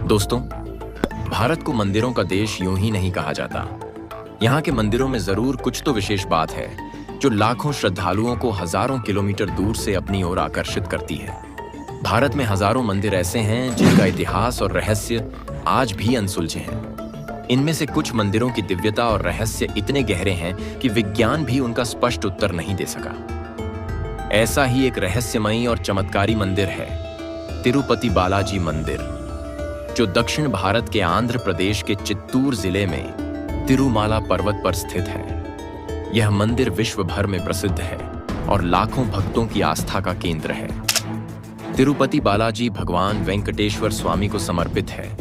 दोस्तों, भारत को मंदिरों का देश यूं ही नहीं कहा जाता। यहाँ के मंदिरों में जरूर कुछ तो विशेष बात है जो लाखों श्रद्धालुओं को हजारों किलोमीटर दूर से अपनी ओर आकर्षित करती है। भारत में हजारों मंदिर ऐसे हैं जिनका इतिहास और रहस्य आज भी अनसुलझे हैं। इनमें से कुछ मंदिरों की दिव्यता और रहस्य इतने गहरे हैं कि विज्ञान भी उनका स्पष्ट उत्तर नहीं दे सका। ऐसा ही एक रहस्यमयी और चमत्कारी मंदिर है तिरुपति बालाजी मंदिर, जो दक्षिण भारत के आंध्र प्रदेश के चित्तूर जिले में तिरुमाला पर्वत पर स्थित है। यह मंदिर विश्व भर में प्रसिद्ध है और लाखों भक्तों की आस्था का केंद्र है। तिरुपति बालाजी भगवान वेंकटेश्वर स्वामी को समर्पित है,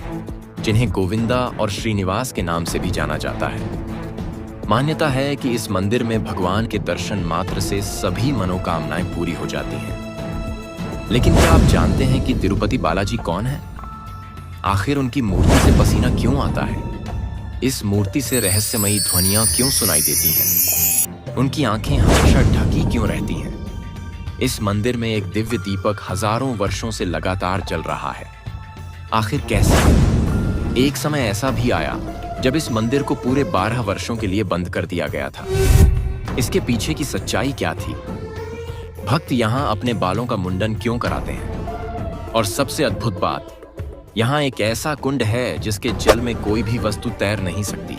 जिन्हें गोविंदा और श्रीनिवास के नाम से भी जाना जाता है। मान्यता है कि इस मंदिर में भगवान के दर्शन मात्र से सभी मनोकामनाएं पूरी हो जाती हैं। लेकिन क्या आप जानते हैं कि तिरुपति बालाजी कौन है? आखिर उनकी मूर्ति से पसीना क्यों आता है? इस मूर्ति से रहस्यमयी ध्वनियां क्यों सुनाई देती हैं? उनकी आंखें हमेशा ढकी क्यों रहती हैं? इस मंदिर में एक दिव्य दीपक हजारों वर्षों से लगातार जल रहा है। आखिर कैसे? एक समय ऐसा भी आया जब इस मंदिर को पूरे 12 वर्षों के लिए बंद कर दिया गया था। इसके पीछे की सच्चाई क्या थी? भक्त यहाँ अपने बालों का मुंडन क्यों कराते हैं? और सबसे अद्भुत बात, यहाँ एक ऐसा कुंड है जिसके जल में कोई भी वस्तु तैर नहीं सकती।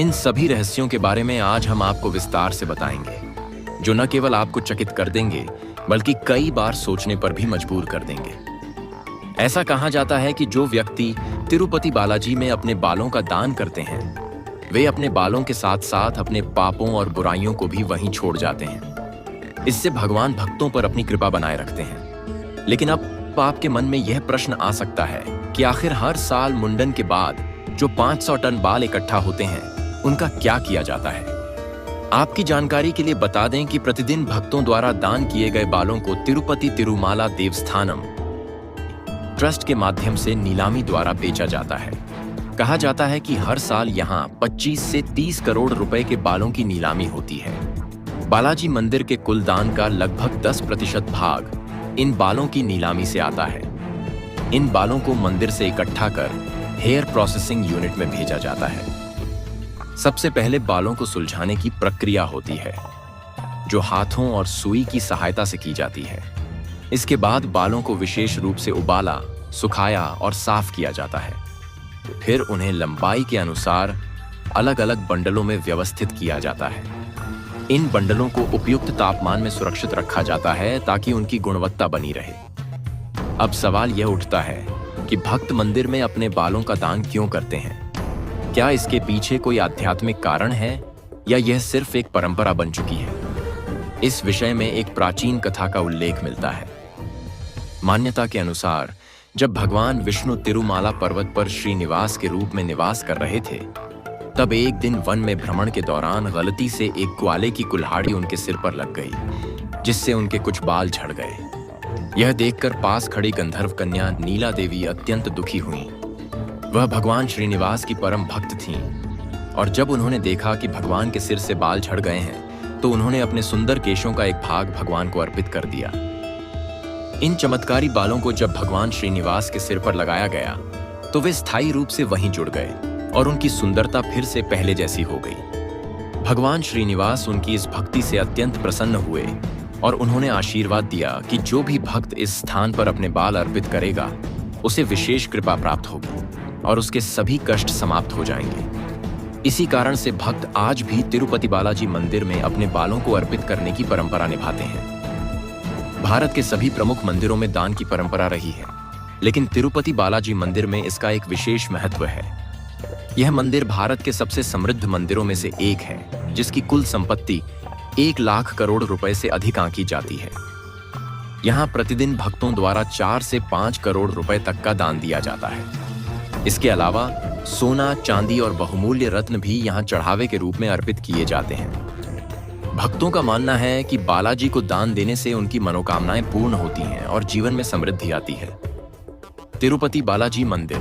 इन सभी रहस्यों के बारे में आज हम आपको विस्तार से बताएंगे, जो न केवल आपको चकित कर देंगे बल्कि कई बार सोचने पर भी मजबूर कर देंगे। ऐसा कहा जाता है कि जो व्यक्ति तिरुपति बालाजी में अपने बालों का दान करते हैं, वे अपने बालों के साथ साथ अपने पापों और बुराइयों को भी वहीं छोड़ जाते हैं। इससे भगवान भक्तों पर अपनी कृपा बनाए रखते हैं। लेकिन अब आपके मन में यह प्रश्न आ सकता है कि आखिर हर साल मुंडन के बाद जो 500 टन बाल इकट्ठा होते हैं, उनका क्या किया जाता है? आपकी जानकारी के लिए बता दें कि प्रतिदिन भक्तों द्वारा दान किए गए बालों को तिरुपति तिरुमाला देवस्थानम ट्रस्ट के माध्यम से नीलामी द्वारा बेचा जाता है। कहा जाता है कि हर साल यहाँ 25 से 30 करोड़ रुपए के बालों की नीलामी होती है। बालाजी मंदिर के कुल दान का लगभग 10% भाग इन बालों की नीलामी से आता है। इन बालों को मंदिर से इकट्ठा कर हेयर प्रोसेसिंग यूनिट में भेजा जाता है। सबसे पहले बालों को सुलझाने की प्रक्रिया होती है, जो हाथों और सुई की सहायता से की जाती है। इसके बाद बालों को विशेष रूप से उबाला, सुखाया और साफ किया जाता है। फिर उन्हें लंबाई के अनुसार अलग अलग बंडलों में व्यवस्थित किया जाता है। इन बंडलों को उपयुक्त तापमान में सुरक्षित रखा जाता है ताकि उनकी गुणवत्ता बनी रहे। अब सवाल यह उठता है कि भक्त मंदिर में अपने बालों का दान क्यों करते हैं? क्या इसके पीछे कोई आध्यात्मिक कारण है या यह सिर्फ एक परंपरा बन चुकी है? इस विषय में एक प्राचीन कथा का उल्लेख मिलता है। मान्यता के अनुसार जब भगवान विष्णु तिरुमाला पर्वत पर श्रीनिवास के रूप में निवास कर रहे थे, तब एक दिन वन में भ्रमण के दौरान गलती से एक ग्वाले की कुल्हाड़ी उनके सिर पर लग गई, जिससे उनके कुछ बाल झड़ गए। यह देखकर पास खड़ी गंधर्व कन्या नीला देवी अत्यंत दुखी हुई। वह भगवान श्रीनिवास की परम भक्त थीं, और जब उन्होंने देखा कि भगवान के सिर से बाल झड़ गए हैं, तो उन्होंने अपने सुंदर केशों का एक भाग भगवान को अर्पित कर दिया। इन चमत्कारी बालों को जब भगवान श्रीनिवास के सिर पर लगाया गया, तो वे स्थायी रूप से वहीं जुड़ गए और उनकी सुंदरता फिर से पहले जैसी हो गई। भगवान श्रीनिवास उनकी इस भक्ति से अत्यंत प्रसन्न हुए और उन्होंने आशीर्वाद दिया कि जो भी भक्त इस स्थान पर अपने बाल अर्पित करेगा, उसे विशेष कृपा प्राप्त होगी और उसके सभी कष्ट समाप्त हो जाएंगे। इसी कारण से भक्त आज भी तिरुपति बालाजी मंदिर में अपने बालों को अर्पित करने की परंपरा निभाते हैं। भारत के सभी प्रमुख मंदिरों में दान की परंपरा रही है, लेकिन तिरुपति बालाजी मंदिर में इसका एक विशेष महत्व है। यह मंदिर भारत के सबसे समृद्ध मंदिरों में से एक है, जिसकी कुल संपत्ति 1 लाख करोड़ रुपए से अधिक आंकी जाती है। यहाँ प्रतिदिन भक्तों द्वारा 4 से 5 करोड़ रुपए तक का दान दिया जाता है। इसके अलावा सोना, चांदी और बहुमूल्य रत्न भी यहाँ चढ़ावे के रूप में अर्पित किए जाते हैं। भक्तों का मानना है कि बालाजी को दान देने से उनकी मनोकामनाएं पूर्ण होती हैं और जीवन में समृद्धि आती है। तिरुपति बालाजी मंदिर,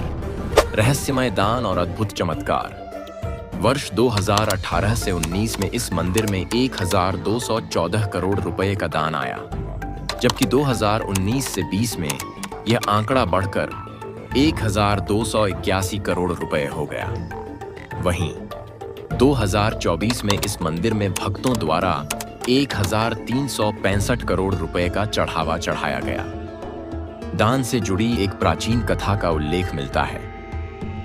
रहस्यमय दान और अद्भुत चमत्कार। वर्ष 2018 से 19 में इस मंदिर में 1214 करोड़ रुपए का दान आया, जबकि 2019 से 20 में यह आंकड़ा बढ़कर 1281 करोड़ रुपए हो गया। वहीं 2024 में इस मंदिर में भक्तों द्वारा 1365 करोड़ रुपए का चढ़ावा चढ़ाया गया। दान से जुड़ी एक प्राचीन कथा का उल्लेख मिलता है,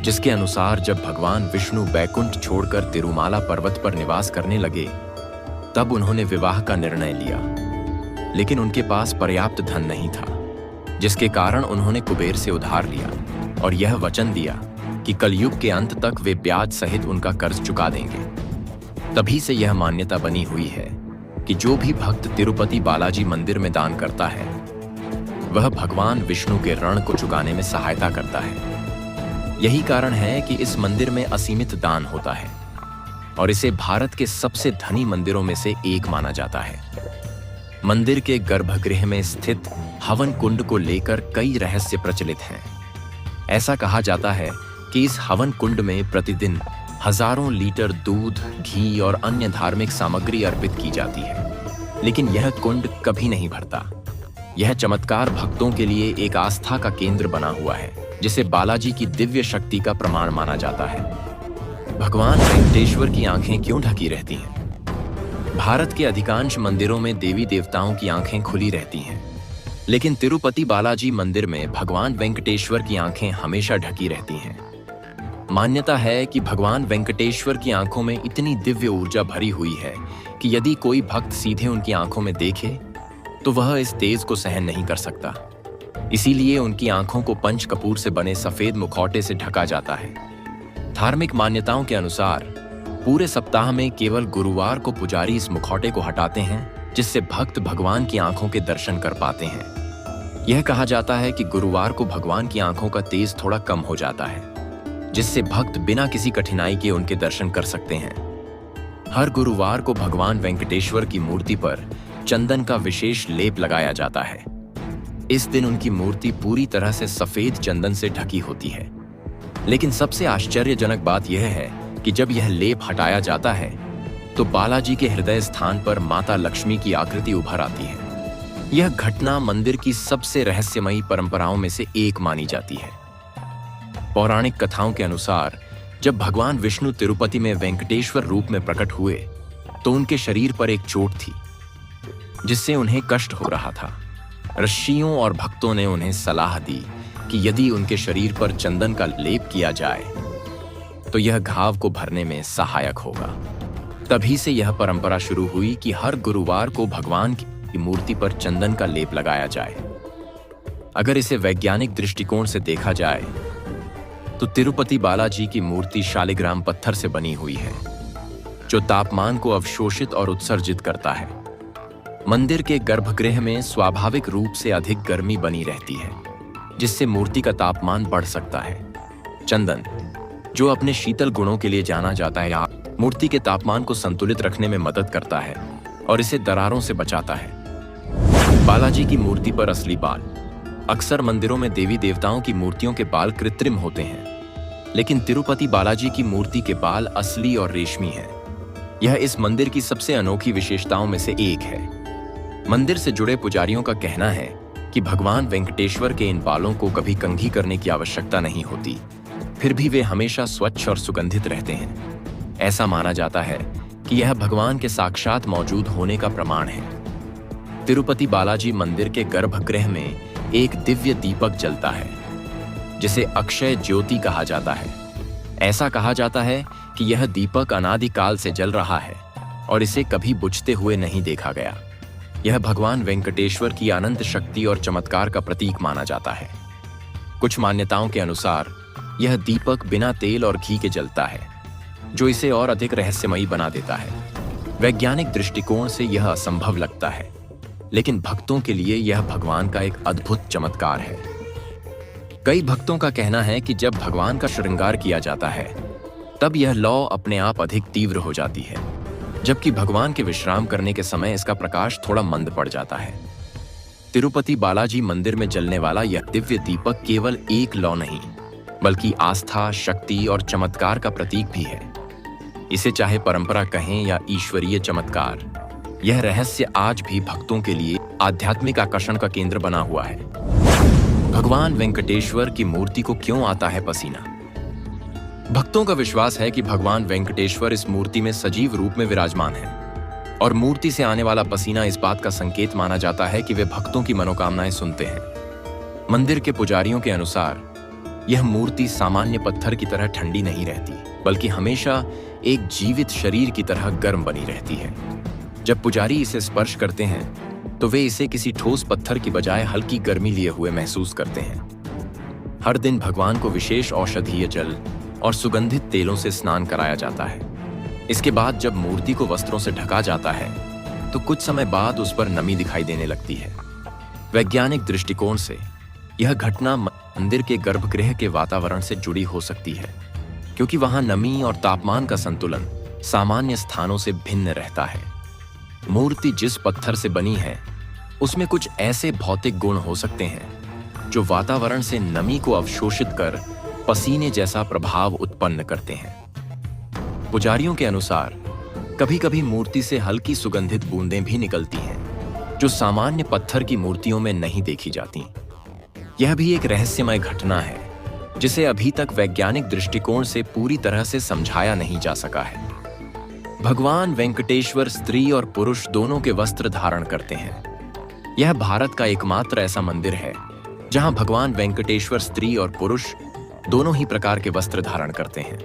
जिसके अनुसार जब भगवान विष्णु बैकुंठ छोड़कर तिरुमाला पर्वत पर निवास करने लगे, तब उन्होंने विवाह का निर्णय लिया, लेकिन उनके पास पर्याप्त धन नहीं था, जिसके कारण उन्होंने कुबेर से उधार लिया और यह वचन दिया कि कलयुग के अंत तक वे ब्याज सहित उनका कर्ज चुका देंगे। तभी से यह मान्यता बनी हुई है कि जो भी भक्त तिरुपति बालाजी मंदिर में दान करता है, वह भगवान विष्णु के ऋण को चुकाने में सहायता करता है। यही कारण है कि इस मंदिर में असीमित दान होता है और इसे भारत के सबसे धनी मंदिरों में से एक माना जाता है। मंदिर के गर्भगृह में स्थित हवन कुंड को लेकर कई रहस्य प्रचलित हैं। ऐसा कहा जाता है कि इस हवन कुंड में प्रतिदिन हजारों लीटर दूध, घी और अन्य धार्मिक सामग्री अर्पित की जाती है, लेकिन यह कुंड कभी नहीं भरता। यह चमत्कार भक्तों के लिए एक आस्था का केंद्र बना हुआ है, जिसे बालाजी की दिव्य शक्ति का प्रमाण माना जाता है। भगवान वेंकटेश्वर की आंखें क्यों ढकी रहती हैं? भारत के अधिकांश मंदिरों में देवी देवताओं की आंखें खुली रहती हैं, लेकिन तिरुपति बालाजी मंदिर में भगवान वेंकटेश्वर की आंखें हमेशा ढकी रहती हैं। मान्यता है कि भगवान वेंकटेश्वर की आंखों में इतनी दिव्य ऊर्जा भरी हुई है कि यदि कोई भक्त सीधे उनकी आंखों में देखे तो वह इस तेज को सहन नहीं कर सकता। इसीलिए उनकी आंखों को पंच कपूर से बने सफेद मुखौटे से ढका जाता है। धार्मिक मान्यताओं के अनुसार पूरे सप्ताह में केवल गुरुवार को पुजारी इस मुखौटे को हटाते हैं, जिससे भक्त भगवान की आंखों के दर्शन कर पाते हैं। यह कहा जाता है कि गुरुवार को भगवान की आंखों का तेज थोड़ा कम हो जाता है, जिससे भक्त बिना किसी कठिनाई के उनके दर्शन कर सकते हैं। हर गुरुवार को भगवान वेंकटेश्वर की मूर्ति पर चंदन का विशेष लेप लगाया जाता है। इस दिन उनकी मूर्ति पूरी तरह से सफेद चंदन से ढकी होती है। लेकिन सबसे आश्चर्यजनक बात यह है कि जब यह लेप हटाया जाता है तो बालाजी के हृदय स्थान पर माता लक्ष्मी की आकृति उभर आती है। यह घटना मंदिर की सबसे रहस्यमयी परंपराओं में से एक मानी जाती है। पौराणिक कथाओं के अनुसार जब भगवान विष्णु तिरुपति में वेंकटेश्वर रूप में प्रकट हुए तो उनके शरीर पर एक चोट थी, जिससे उन्हें कष्ट हो रहा था। ऋषियों और भक्तों ने उन्हें सलाह दी कि यदि उनके शरीर पर चंदन का लेप किया जाए तो यह घाव को भरने में सहायक होगा। तभी से यह परंपरा शुरू हुई कि हर गुरुवार को भगवान की मूर्ति पर चंदन का लेप लगाया जाए। अगर इसे वैज्ञानिक दृष्टिकोण से देखा जाए तो तिरुपति बालाजी की मूर्ति शालिग्राम पत्थर से बनी हुई है, जो तापमान को अवशोषित और उत्सर्जित करता है। मंदिर के गर्भगृह में स्वाभाविक रूप से अधिक गर्मी बनी रहती है, जिससे मूर्ति का तापमान बढ़ सकता है। चंदन, जो अपने शीतल गुणों के लिए जाना जाता है, मूर्ति के तापमान को संतुलित रखने में मदद करता है और इसे दरारों से बचाता है। बालाजी की मूर्ति पर असली बाल। अक्सर मंदिरों में देवी देवताओं की मूर्तियों के बाल कृत्रिम होते हैं, लेकिन तिरुपति बालाजी की मूर्ति के बाल असली और रेशमी हैं। यह इस मंदिर की सबसे अनोखी विशेषताओं में से एक है। मंदिर से जुड़े पुजारियों का कहना है कि भगवान वेंकटेश्वर के इन बालों को कभी कंघी करने की आवश्यकता नहीं होती, फिर भी वे हमेशा स्वच्छ और सुगंधित रहते हैं। ऐसा माना जाता है कि यह भगवान के साक्षात मौजूद होने का प्रमाण है। तिरुपति बालाजी मंदिर के गर्भगृह में एक दिव्य दीपक जलता है, जिसे अक्षय ज्योति कहा जाता है। ऐसा कहा जाता है कि यह दीपक अनादिकाल से जल रहा है और इसे कभी बुझते हुए नहीं देखा गया। यह भगवान वेंकटेश्वर की अनंत शक्ति और चमत्कार का प्रतीक माना जाता है। कुछ मान्यताओं के अनुसार यह दीपक बिना तेल और घी के जलता है, जो इसे और अधिक रहस्यमयी बना देता है। वैज्ञानिक दृष्टिकोण से यह असंभव लगता है, लेकिन भक्तों के लिए यह भगवान का एक अद्भुत चमत्कार है। कई भक्तों का कहना है कि जब भगवान का श्रृंगार किया जाता है तब यह लौ अपने आप अधिक तीव्र हो जाती है, जबकि भगवान के विश्राम करने के समय इसका प्रकाश थोड़ा मंद पड़ जाता है। तिरुपति बालाजी मंदिर में जलने वाला यह दिव्य दीपक केवल एक लौ नहीं, बल्कि आस्था, शक्ति और चमत्कार का प्रतीक भी है। इसे चाहे परंपरा कहें या ईश्वरीय चमत्कार, यह रहस्य आज भी भक्तों के लिए आध्यात्मिक आकर्षण का केंद्र बना हुआ है। भगवान वेंकटेश्वर की मूर्ति को क्यों आता है पसीना? भक्तों का विश्वास है कि भगवान वेंकटेश्वर इस मूर्ति में सजीव रूप में विराजमान है और मूर्ति से आने वाला पसीना इस बात का संकेत माना जाता है कि वे भक्तों की मनोकामनाएं सुनते हैं। मंदिर के पुजारियों के अनुसार यह मूर्ति सामान्य पत्थर की तरह ठंडी नहीं रहती, बल्कि हमेशा एक जीवित शरीर की तरह गर्म बनी रहती है। जब पुजारी इसे स्पर्श करते हैं तो वे इसे किसी ठोस पत्थर की बजाय हल्की गर्मी लिए हुए महसूस करते हैं। हर दिन भगवान को विशेष औषधीय जल और सुगंधित तेलों से स्नान कराया जाता है। इसके बाद जब मूर्ति को वस्त्रों से ढका जाता है तो कुछ समय बाद उस पर नमी दिखाई देने लगती है। वैज्ञानिक दृष्टिकोण से यह घटना मंदिर के गर्भगृह के वातावरण से जुड़ी हो सकती है, क्योंकि वहां नमी और तापमान का संतुलन सामान्य स्थानों से भिन्न रहता है। मूर्ति जिस पत्थर से बनी है उसमें कुछ ऐसे भौतिक गुण हो सकते हैं जो वातावरण से नमी को अवशोषित कर पसीने जैसा प्रभाव उत्पन्न करते हैं। पुजारियों के अनुसार कभी-कभी मूर्ति से हल्की सुगंधित बूंदें भी निकलती हैं, जो सामान्य पत्थर की मूर्तियों में नहीं देखी जाती। यह भी एक रहस्यमय घटना है जिसे अभी तक वैज्ञानिक दृष्टिकोण से पूरी तरह से समझाया नहीं जा सका है। भगवान वेंकटेश्वर स्त्री और पुरुष दोनों के वस्त्र धारण करते हैं। यह भारत का एकमात्र ऐसा मंदिर है जहां भगवान वेंकटेश्वर स्त्री और पुरुष दोनों ही प्रकार के वस्त्र धारण करते हैं।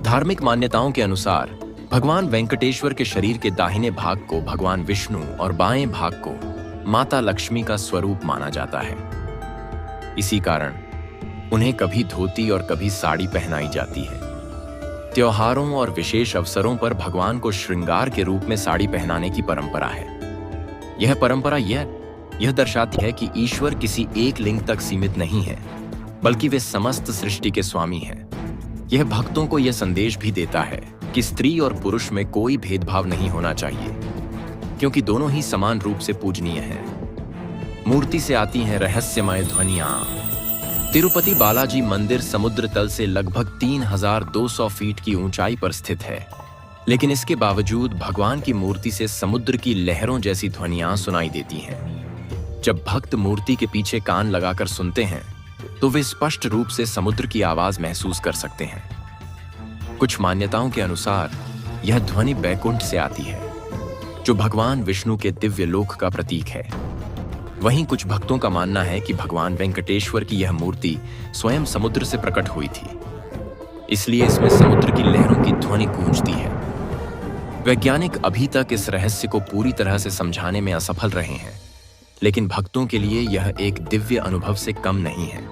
धार्मिक मान्यताओं के अनुसार भगवान वेंकटेश्वर के शरीर के दाहिने भाग को भगवान विष्णु और बाएं भाग को माता लक्ष्मी का स्वरूप माना जाता है। इसी कारण उन्हें कभी धोती और कभी साड़ी पहनाई जाती है। त्योहारों और विशेष अवसरों पर भगवान को श्रृंगार के रूप में साड़ी पहनाने की परंपरा है। यह परंपरा यह दर्शाती है कि ईश्वर किसी एक लिंग तक सीमित नहीं है, बल्कि वे समस्त सृष्टि के स्वामी हैं। यह भक्तों को यह संदेश भी देता है कि स्त्री और पुरुष में कोई भेदभाव नहीं होना चाहिए, क्योंकि दोनों ही समान रूप से पूजनीय हैं। मूर्ति से आती हैं रहस्यमय ध्वनियां। तिरुपति बालाजी मंदिर समुद्र तल से लगभग 3200 फीट की ऊंचाई पर स्थित है, लेकिन इसके बावजूद भगवान की मूर्ति से समुद्र की लहरों जैसी ध्वनियां सुनाई देती हैं। जब भक्त मूर्ति के पीछे कान लगाकर सुनते हैं तो वे स्पष्ट रूप से समुद्र की आवाज महसूस कर सकते हैं। कुछ मान्यताओं के अनुसार यह ध्वनि बैकुंठ से आती है, जो भगवान विष्णु के दिव्य लोक का प्रतीक है। वहीं कुछ भक्तों का मानना है कि भगवान वेंकटेश्वर की यह मूर्ति स्वयं समुद्र से प्रकट हुई थी, इसलिए इसमें समुद्र की लहरों की ध्वनि गूंजती है। वैज्ञानिक अभी तक इस रहस्य को पूरी तरह से समझाने में असफल रहे हैं, लेकिन भक्तों के लिए यह एक दिव्य अनुभव से कम नहीं है।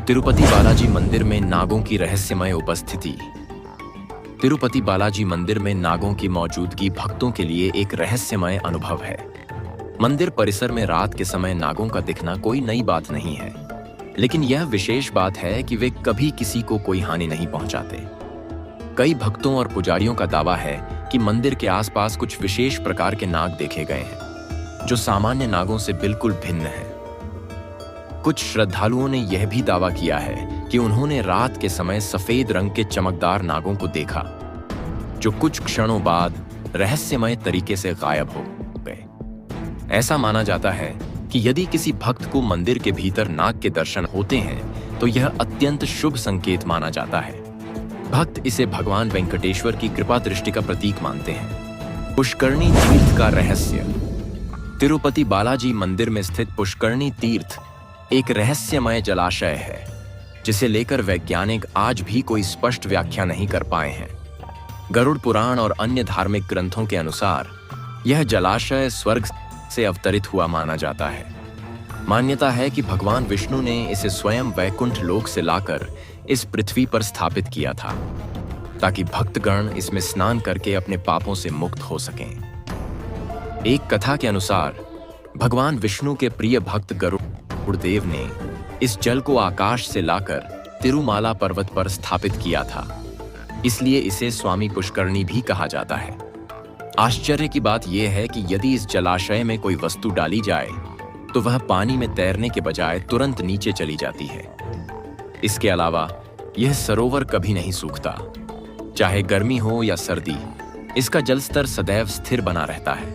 तिरुपति बालाजी मंदिर में नागों की रहस्यमय उपस्थिति। तिरुपति बालाजी मंदिर में नागों की मौजूदगी भक्तों के लिए एक रहस्यमय अनुभव है। मंदिर परिसर में रात के समय नागों का दिखना कोई नई बात नहीं है, लेकिन यह विशेष बात है कि वे कभी किसी को कोई हानि नहीं पहुंचाते। कई भक्तों और पुजारियों का दावा है कि मंदिर के आसपास कुछ विशेष प्रकार के नाग देखे गए हैं, जो सामान्य नागों से बिल्कुल भिन्न हैं। कुछ श्रद्धालुओं ने यह भी दावा किया है कि उन्होंने रात के समय सफेद रंग के चमकदार नागों को देखा, जो कुछ क्षणों बाद रहस्यमय तरीके से गायब हो गए। ऐसा माना जाता है कि यदि किसी भक्त को मंदिर के भीतर नाग के दर्शन होते हैं तो यह अत्यंत शुभ संकेत माना जाता है। भक्त इसे भगवान वेंकटेश्वर की कृपा दृष्टि का प्रतीक मानते हैं। पुष्करणी तीर्थ का रहस्य। तिरुपति बालाजी मंदिर में स्थित पुष्करणी तीर्थ एक रहस्यमय जलाशय है, जिसे लेकर वैज्ञानिक आज भी कोई स्पष्ट व्याख्या नहीं कर पाए हैं। गरुड़ पुराण और अन्य धार्मिक ग्रंथों के अनुसार यह जलाशय स्वर्ग से अवतरित हुआ माना जाता है। मान्यता है कि भगवान विष्णु ने इसे स्वयं वैकुंठ लोक से लाकर इस पृथ्वी पर स्थापित किया था, ताकि भक्तगण इसमें स्नान करके अपने पापों से मुक्त हो सकें। एक कथा के अनुसार भगवान विष्णु के प्रिय भक्त गरुड़देव ने इस जल को आकाश से लाकर तिरुमाला पर्वत पर स्थापित किया था, इसलिए इसे स्वामी पुष्करणी भी कहा जाता है। आश्चर्य की बात यह है कि यदि इस जलाशय में कोई वस्तु डाली जाए तो वह पानी में तैरने के बजाय तुरंत नीचे चली जाती है। इसके अलावा यह सरोवर कभी नहीं सूखता, चाहे गर्मी हो या सर्दी, इसका जल स्तर सदैव स्थिर बना रहता है।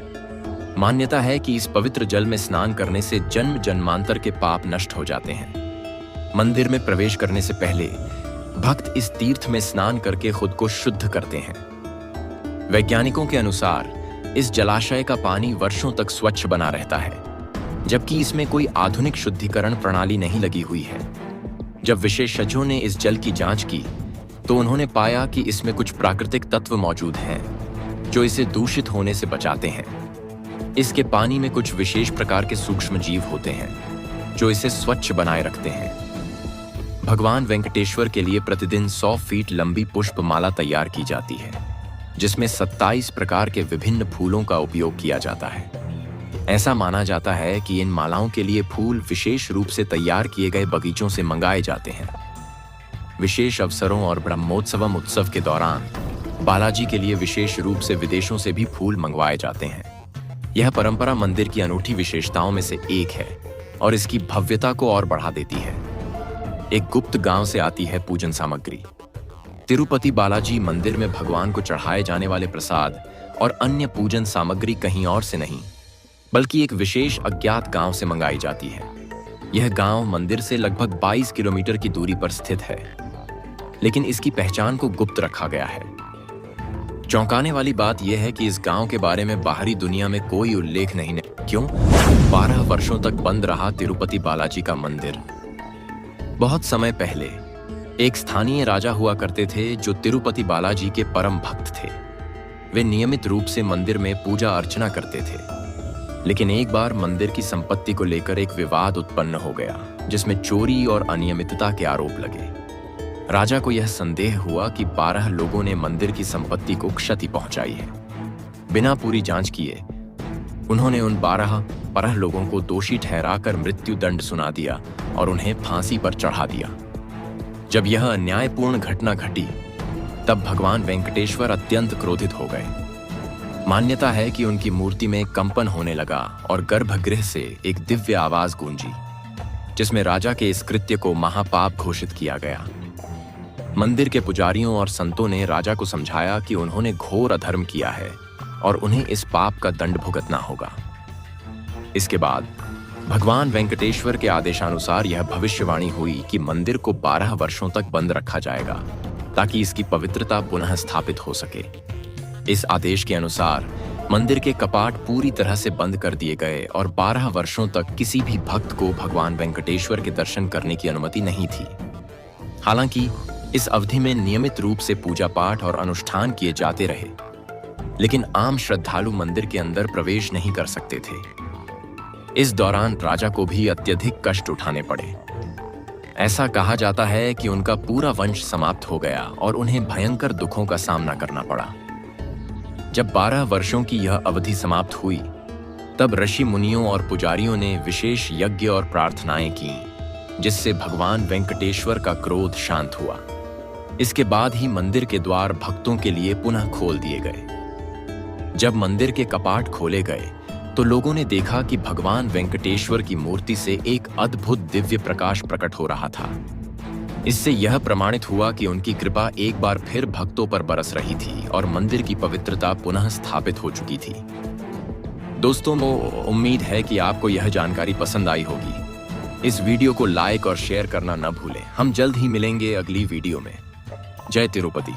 मान्यता है कि इस पवित्र जल में स्नान करने से जन्म जन्मांतर के पाप नष्ट हो जाते हैं। मंदिर में प्रवेश करने से पहले भक्त इस तीर्थ में स्नान करके खुद को शुद्ध करते हैं। वैज्ञानिकों के अनुसार इस जलाशय का पानी वर्षों तक स्वच्छ बना रहता है, जबकि इसमें कोई आधुनिक शुद्धिकरण प्रणाली नहीं लगी हुई है। जब विशेषज्ञों ने इस जल की जांच की तो उन्होंने पाया कि इसमें कुछ प्राकृतिक तत्व मौजूद हैं जो इसे दूषित होने से बचाते हैं। इसके पानी में कुछ विशेष प्रकार के सूक्ष्म जीव होते हैं जो इसे स्वच्छ बनाए रखते हैं। भगवान वेंकटेश्वर के लिए प्रतिदिन 100 फीट लंबी पुष्प माला तैयार की जाती है, जिसमें 27 प्रकार के विभिन्न फूलों का उपयोग किया जाता है। ऐसा माना जाता है कि इन मालाओं के लिए फूल विशेष रूप से तैयार किए गए बगीचों से मंगाए जाते हैं। विशेष अवसरों और ब्रह्मोत्सवम उत्सव के दौरान बालाजी के लिए विशेष रूप से विदेशों से भी फूल मंगवाए जाते हैं। यह परंपरा मंदिर की अनूठी विशेषताओं में से एक है और इसकी भव्यता को और बढ़ा देती है। एक गुप्त गांव से आती है पूजन सामग्री। तिरुपति बालाजी मंदिर में भगवान को चढ़ाए जाने वाले प्रसाद और अन्य पूजन सामग्री कहीं और से नहीं, बल्कि एक विशेष अज्ञात गांव से मंगाई जाती है। यह गांव मंदिर से लगभग 22 किलोमीटर की दूरी पर स्थित है, लेकिन इसकी पहचान को गुप्त रखा गया है। चौंकाने वाली बात यह है कि इस गांव के बारे में बाहरी दुनिया में कोई उल्लेख नहीं है। क्यों? 12 वर्षों तक बंद रहा तिरुपति बालाजी का मंदिर। बहुत समय पहले एक स्थानीय राजा हुआ करते थे जो तिरुपति बालाजी के परम भक्त थे। वे नियमित रूप से मंदिर में पूजा अर्चना करते थे, लेकिन एक बार मंदिर की संपत्ति को लेकर एक विवाद उत्पन्न हो गया, जिसमें चोरी और अनियमितता के आरोप लगे। राजा को यह संदेह हुआ कि 12 लोगों ने मंदिर की संपत्ति को क्षति पहुंचाई है। बिना पूरी जांच किए उन्होंने उन 12 लोगों को दोषी ठहराकर मृत्यु दंड सुना दिया और उन्हें फांसी पर चढ़ा दिया। जब यह अन्यायपूर्ण घटना घटी, तब भगवान वेंकटेश्वर अत्यंत क्रोधित हो गए। मान्यता है कि उनकी मूर्ति में कंपन होने लगा और गर्भगृह से एक दिव्य आवाज गूंजी, जिसमें राजा के इस कृत्य को महापाप घोषित किया गया। मंदिर के पुजारियों और संतों ने राजा को समझाया कि उन्होंने घोर अधर्म किया है और उन्हें इस पाप का दंड भुगतना होगा। इसके बाद भगवान वेंकटेश्वर के आदेशानुसार यह भविष्यवाणी हुई कि मंदिर को 12 वर्षों तक बंद रखा जाएगा ताकि इसकी पवित्रता पुनः स्थापित हो सके। इस आदेश के अनुसार मंदिर के कपाट पूरी तरह से बंद कर दिए गए और 12 वर्षों तक किसी भी भक्त को भगवान वेंकटेश्वर के दर्शन करने की अनुमति नहीं थी। हालांकि इस अवधि में नियमित रूप से पूजा पाठ और अनुष्ठान किए जाते रहे, लेकिन आम श्रद्धालु मंदिर के अंदर प्रवेश नहीं कर सकते थे। इस दौरान राजा को भी अत्यधिक कष्ट उठाने पड़े। ऐसा कहा जाता है कि उनका पूरा वंश समाप्त हो गया और उन्हें भयंकर दुखों का सामना करना पड़ा। जब 12 वर्षों की यह अवधि समाप्त हुई, तब ऋषि मुनियों और पुजारियों ने विशेष यज्ञ और प्रार्थनाएं की, जिससे भगवान वेंकटेश्वर का क्रोध शांत हुआ। इसके बाद ही मंदिर के द्वार भक्तों के लिए पुनः खोल दिए गए। जब मंदिर के कपाट खोले गए तो लोगों ने देखा कि भगवान वेंकटेश्वर की मूर्ति से एक अद्भुत दिव्य प्रकाश प्रकट हो रहा था। इससे यह प्रमाणित हुआ कि उनकी कृपा एक बार फिर भक्तों पर बरस रही थी और मंदिर की पवित्रता पुनः स्थापित हो चुकी थी। दोस्तों, उम्मीद है कि आपको यह जानकारी पसंद आई होगी। इस वीडियो को लाइक और शेयर करना न भूलें। हम जल्द ही मिलेंगे अगली वीडियो में। जय तिरुपति।